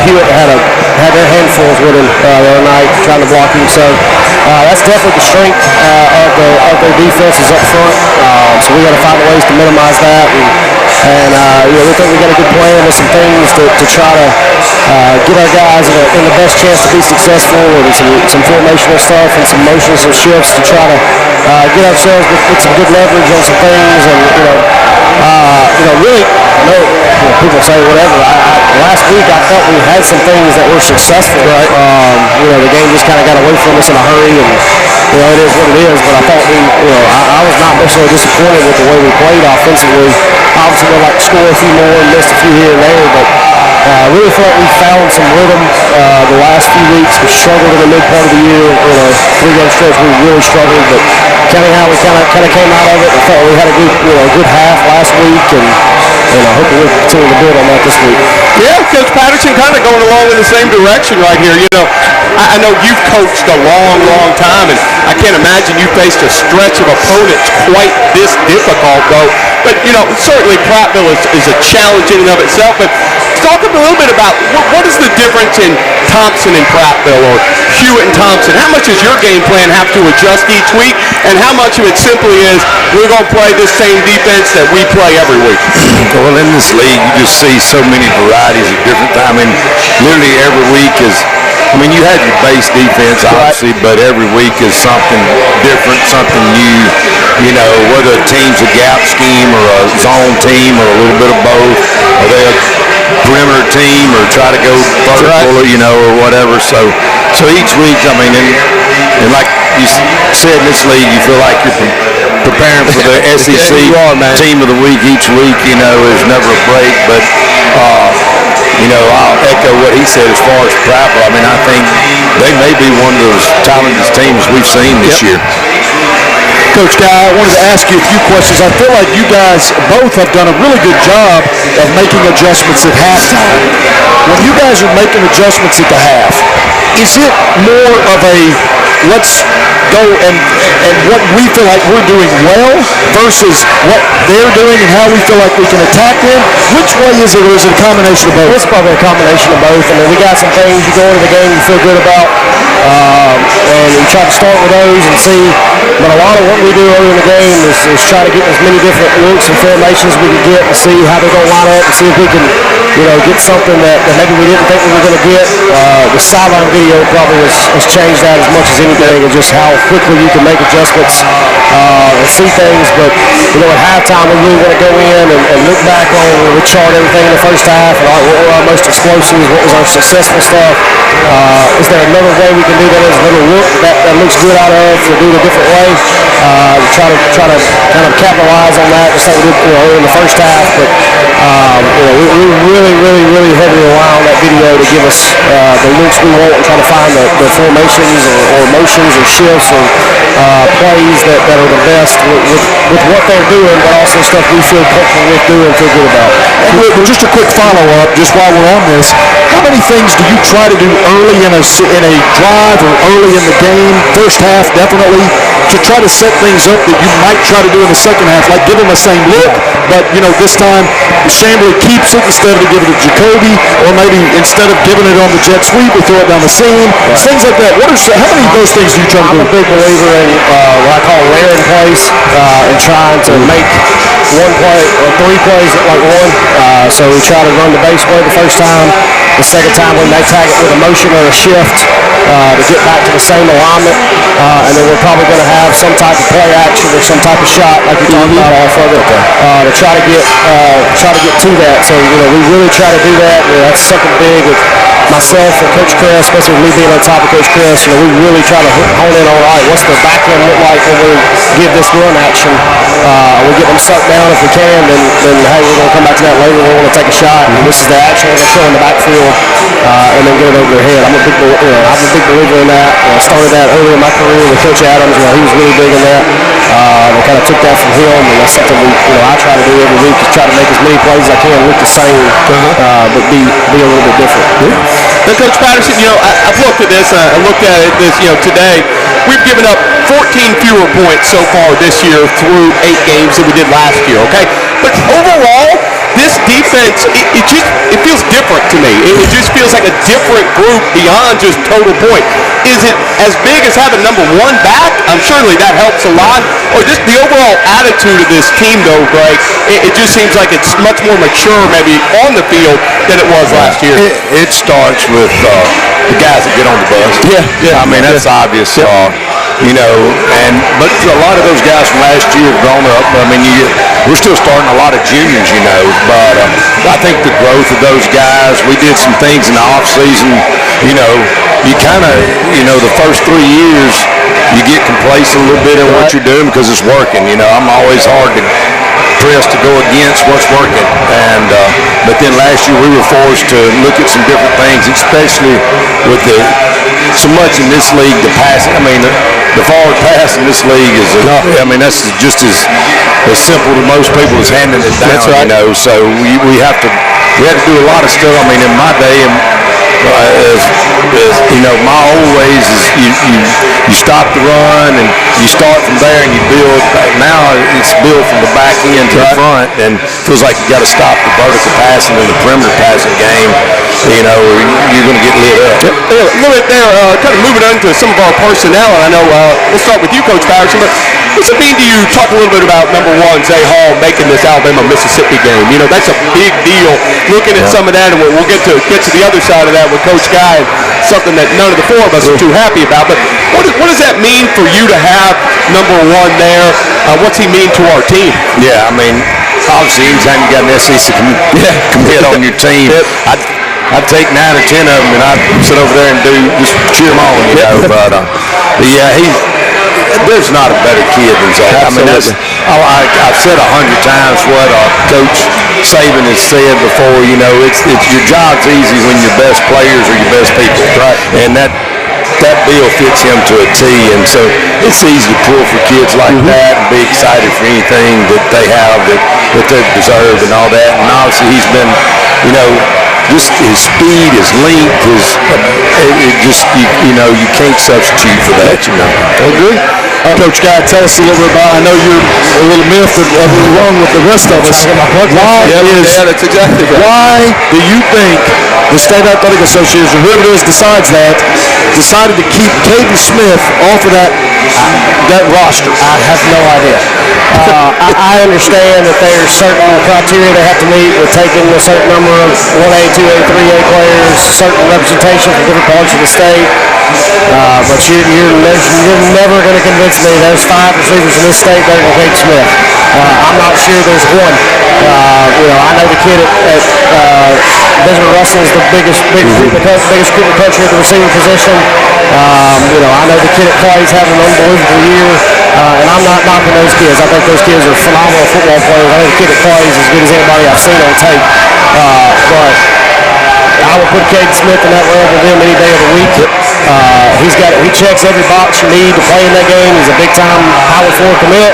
Hewitt had their handfuls with him the other night trying to block him. So that's definitely the strength of their defense is up front. So we got to find ways to minimize that. And we think we got a good plan with some things to try to get our guys in the best chance to be successful, and some formational stuff and some motions and shifts to try to get ourselves with some good leverage on some things. And really, I know people say whatever. Last week I thought we had some things that were successful. Right. The game just kind of got away from us in a hurry, and it is what it is. But I thought I was not necessarily disappointed with the way we played offensively. Obviously, we'd like to score a few more and missed a few here and there, but I really felt we found some rhythm the last few weeks. We struggled in the mid part of the year. In a 3-game stretch, we really struggled, but kind of how we kind of came out of it. I felt we had a good half last week, and I hope we'll continue to build on that this week. Yeah, Coach Patterson kind of going along in the same direction right here. I know you've coached a long, long time, and I can't imagine you faced a stretch of opponents quite this difficult, though. But, certainly Prattville is a challenge in and of itself. But talk a little bit about what is the difference in Thompson and Prattville, or Hewitt and Thompson? How much does your game plan have to adjust each week, and how much of it simply is we're going to play this same defense that we play every week? Well, in this league, you just see so many varieties of different things. I mean, literally every week is, you have your base defense, obviously, but every week is something different, something new. Whether a team's a gap scheme or a zone team or a little bit of both, or they a perimeter team or try to go vertical, or whatever. So each week, and like you said, in this league, you feel like you're preparing for the SEC team of the week each week. There's never a break, but I'll echo what he said as far as Prattville. I think they may be one of those talented teams we've seen this year. Coach Guy, I wanted to ask you a few questions. I feel like you guys both have done a really good job of making adjustments at halftime. When you guys are making adjustments at the half, is it more of a let's go and what we feel like we're doing well versus what they're doing and how we feel like we can attack them? Which way is it, or is it a combination of both? It's probably a combination of both. We got some things you go into the game you feel good about, and we try to start with those and see. But a lot of what we do early in the game is try to get as many different looks and formations we can get and see how they're going to line up and see if we can, get something that maybe we didn't think we were going to get. The sideline video probably has changed that as much as anything, and just how quickly you can make adjustments and see things. But at halftime we really want to go in and look back on where we chart everything in the first half, and what were our most explosives, what was our successful stuff. Is there another way we can do that? Is another look that looks good out of to do it a different way? Try to kind of capitalize on that, just like we did in the first half. But we really, really, really heavily rely on that video to give us the looks we want and try to find the formations or motions or shifts or plays that are the best with what they're doing, but also stuff we feel comfortable with doing and feel good about. And just a quick follow-up, just while we're on this, how many things do you try to do early in a drive or early in the game, first half definitely, to try to set things up that you might try to do in the second half, like give them the same look, but this time Chamblee keeps it instead of giving it to Jacoby, or maybe instead of giving it on the jet sweep, we throw it down the seam, things like that. How many of those things do you try to do? I'm a big believer in what I call layering plays and trying to make one play or three plays look like one. So we try to run the base play the first time. The second time we may tag it with a motion or a shift to get back to the same alignment. And then we're probably going to have some type of play action or some type of shot like we talked about off of it to try to get to that. So, we really try to do that. That's something big with myself and Coach Chris, especially with me being on top of Coach Chris. We really try to hone in on, all right, what's the back end look like when we give this run action? We get them sucked down if we can, then hey, we're going to come back to that later. We want to take a shot, and this is the action we're going to show in the backfield, and then get it over their head. I'm a big believer in that. I started that early in my career with Coach Adams. He was really big in that. We kind of took that from him, and that's something I try to do every week, is try to make as many plays as I can look the same, but be a little bit different. Now, Coach Patterson, I've looked at this. I looked at it today. We've given up 14 fewer points so far this year through 8 games than we did last year, okay? But overall, this defense, it feels different to me. It just feels like a different group beyond just total point. Is it as big as having number 1 back? Surely that helps a lot. Or just the overall attitude of this team, though, Greg, it just seems like it's much more mature maybe on the field than it was last year. It starts with the guys that get on the bus. Yeah. I mean, that's obvious. But a lot of those guys from last year have grown up. I mean, we're still starting a lot of juniors, but I think the growth of those guys, we did some things in the off season, you kind of, the first 3 years, you get complacent a little bit in what you're doing because it's working. I'm always hard to press to go against what's working. But then last year we were forced to look at some different things, especially with so much in this league, the passing. I mean, the forward pass in this league is that's just as simple to most people as handing it down. That's right. So we had to do a lot of stuff. I mean, in my day, my old ways is you stop the run and you start from there and you build. Now it's built from the back end to the front, and it feels like you got to stop the vertical passing and the perimeter passing game. Or you're going to get lit up. A little bit there, kind of moving on to some of our personnel. And I know we'll start with you, Coach Patterson, but what's it mean to you? Talk a little bit about number 1, Zay Hall, making this Alabama-Mississippi game. That's a big deal. Looking at some of that, and we'll get to the other side of that with Coach Guy, something that none of the 4 of us are too happy about. But what does that mean for you to have number 1 there? What's he mean to our team? Yeah, I mean, obviously, anytime you got an SEC commit on your team, I'd take 9 or 10 of them, and I'd sit over there and just cheer them on, But there's not a better kid than Zay. I mean, I've said 100 times what Coach Saban has said before. It's your job's easy when your best players are your best people, right? And that bill fits him to a T, and so it's easy to pull for kids like that and be excited for anything that they have that they deserve and all that. And obviously he's been, just his speed, his length, you can't substitute for that, Agree. Coach Guy, tell us a little bit about, I know you're a little miffed along with the rest of us. That's exactly right. Why do you think the State Athletic Association, whoever it is decides that, decided to keep Caden Smith off of that roster? I have no idea. I understand that there's certain criteria they have to meet with taking a certain number of 1A, 2A, 3A players, certain representation from different parts of the state. But you're never going to convince me there's 5 receivers in this state better than Caden Smith. I'm not sure there's one. I know the kid at Benjamin Russell is the biggest group in the country at the receiver position. I know the kid at Clay's having an unbelievable year, and I'm not knocking those kids. I think those kids are phenomenal football players. I think the kid at Clay's as good as anybody I've seen on tape. But I will put Caden Smith in that role with them any day of the week. He checks every box you need to play in that game. He's a big-time Power 4 commit.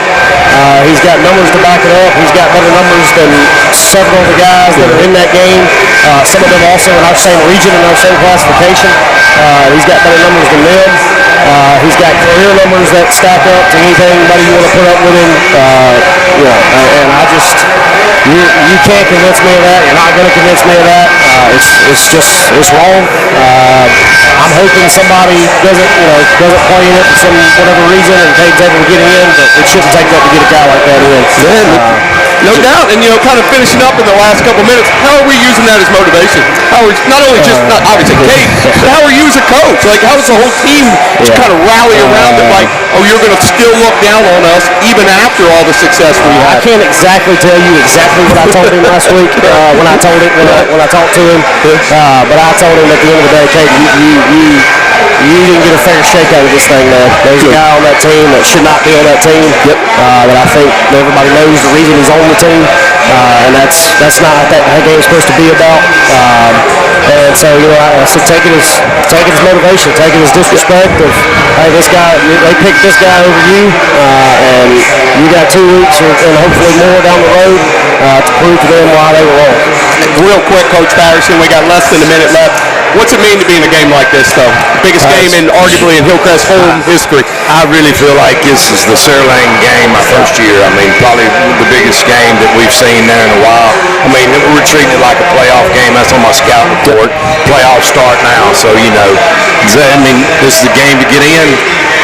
He's got numbers to back it up. He's got better numbers than several of the guys that are in that game. Some of them also in our same region and our same classification. He's got better numbers than them. He's got career numbers that stack up to anything anybody you want to put up with him. And I just, you can't convince me of that. You're not going to convince me of that. It's wrong. I'm hoping somebody doesn't play in it for some whatever reason and Cade's able to get in, but it shouldn't take that to get a guy like that in. No doubt, and kind of finishing up in the last couple minutes, how are we using that as motivation? How are not only just obviously Kate, but how are you as a coach? Like, how does the whole team just kind of rally around it? Like, you're going to still look down on us even after all the success we had. I can't exactly tell you exactly what I told him last week when I talked to him, but I told him at the end of the day, Kate, you didn't get a fair shake out of this thing, man. There's a guy on that team that should not be on that team. That I think everybody knows the reason he's on the team, and that's not what that game's supposed to be about. And so I said, take it as motivation, take it as disrespect. Of hey, this guy, they picked this guy over you, and you got 2 weeks and hopefully more down the road to prove to them why they were wrong. Real quick, Coach Patterson, we got less than a minute left. What's it mean to be in a game like this, though? Biggest game in arguably in Hillcrest home history. I really feel like this is the Sirlang game my first year. I mean, probably the biggest game that we've seen there in a while. I mean, we're treating it like a playoff game. That's on my scout report. Playoffs start now, so this is the game to get in.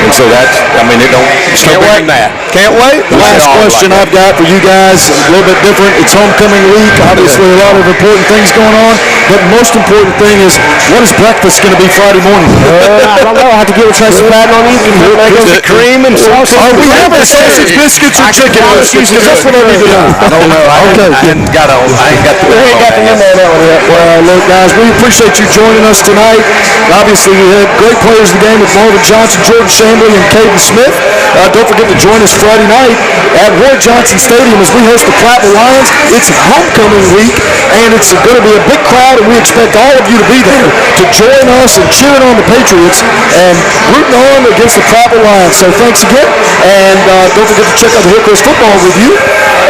And so that's, it don't, it's no bigger than that. Can't wait. The last question I've got for you guys, a little bit different. It's homecoming week. Obviously, a lot of important things going on. But the most important thing is, what is breakfast going to be Friday morning? I don't know. I have to get with Tracy Patton on you. Is it cream and sausage? We have sausage, biscuits, or chicken biscuits. Because that's what I need to know. I don't know. I ain't got the memo on that one yet. Well, look, guys, we appreciate you joining us tonight. Obviously, we had great players of the game with Marvin Johnson, Jordan Chambly, and Caden Smith. Don't forget to join us Friday night at Roy Johnson Stadium as we host the Prattville Lions. It's homecoming week, and it's going to be a big crowd, and we expect all of you to be there to join us and cheering on the Patriots and rooting on against the Prattville Lions. So thanks again, and don't forget to check out the Hillcrest Football Review.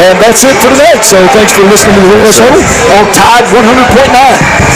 And that's it for tonight. So thanks for listening to the Hillcrest Huddle on Tide 100.9.